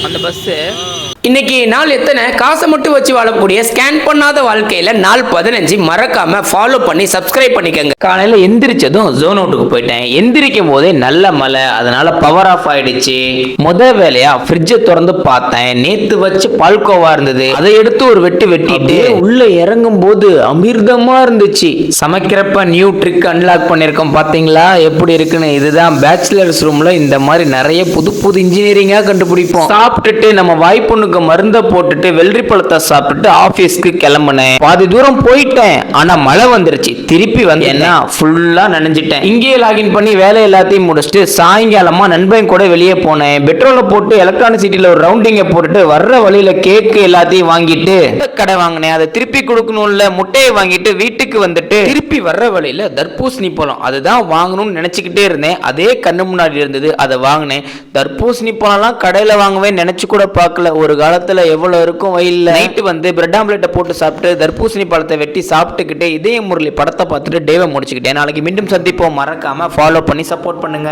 அந்த பஸ்ஸு. இன்னைக்கு நாள் எத்தனை? காசை மட்டும் வச்சு வாழக்கூடிய ஸ்கேன் பண்ணாத வாழ்க்கையில நாள் 15. மறக்காம ஃபாலோ பண்ணி சப்ஸ்கிரைப் பண்ணிக்கங்க. காலையில எந்திரிச்சதும் ஜோன் அவுட்டுக்கு போயிட்டேன். எந்திரிக்கும் போதே நல்ல மழை, அதனால பவர் ஆஃப் ஆயிடுச்சு. வேலையா ஃப்ரிட்ஜை திறந்து பார்த்தேன். நேத்து வச்சு பால்கோவா இருந்தது, அதை எடுத்து ஒரு வெட்டிட்டு உள்ள இறங்கும் போது அமிர்தமா இருந்துச்சு. சமைக்கிறப்ப நியூ ட்ரிக் அன்லாக் பண்ணிருக்கோம் பாத்தீங்களா எப்படி இருக்குன்னு. இதுதான் பேச்சுலர்ஸ் ரூம்ல இந்த மாதிரி நிறைய புது புது இன்ஜினியரிங்கா கண்டுபிடிப்போம். சாப்பிட்டுட்டு நம்ம வாய்ப்புண்ணுக்கு மருந்த போட்டுட்டு வெள்ளரி பழத்தை சாப்பிட்டுட்டு ஆபீஸ்க்கு கிளம்புனேன். பாதி தூரம் போயிட்டேன், ஆனா மழை வந்துருச்சு. திருப்பி வந்தேன்னா ஃபுல்லா நனைஞ்சிட்டேன். இங்கேயே லாகின் பண்ணி வேலை எல்லாத்தையும் முடிச்சுட்டு சாயங்காலமா நண்பன் கூட வெளியே போனேன். பெட்ரோலை போட்டு எலக்ட்ரானிக் சிட்டில ஒரு ரவுண்டிங்க போட்டுட்டு வர்ற வழியில கேக்கு எல்லாத்தையும் வாங்கிட்டு கடை வாங்கினேன். அதை திருப்பி கொடுக்கணும்ல, முட்டையை வாங்கிட்டு வீட்டுக்கு வந்துட்டு திருப்பி வர்ற வழியில தர்பூசணி பழம் அதுதான் வாங்கணும்னு நினைச்சுக்கிட்டே இருந்தேன். அதே கண்ணு முன்னாடி இருந்தது, அதை வாங்கினேன். தர்பூசணி பழம்லாம் கடையில வாங்குவேன் நினைச்சு கூட பார்க்கல. ஒரு காலத்துல எவ்வளவு இருக்கும் வெயில்ல. நைட்டு வந்து பிரெட் ஆம்லெட்டை போட்டு சாப்பிட்டு தர்பூசணி பழத்தை வெட்டி சாப்பிட்டுக்கிட்டு இதய முரளி படத்தை பார்த்துட்டு டேவை முடிச்சுக்கிட்டேன். நாளைக்கு மீண்டும் சந்திப்போம். மறக்காம ஃபாலோ பண்ணி சப்போர்ட் பண்ணுங்க.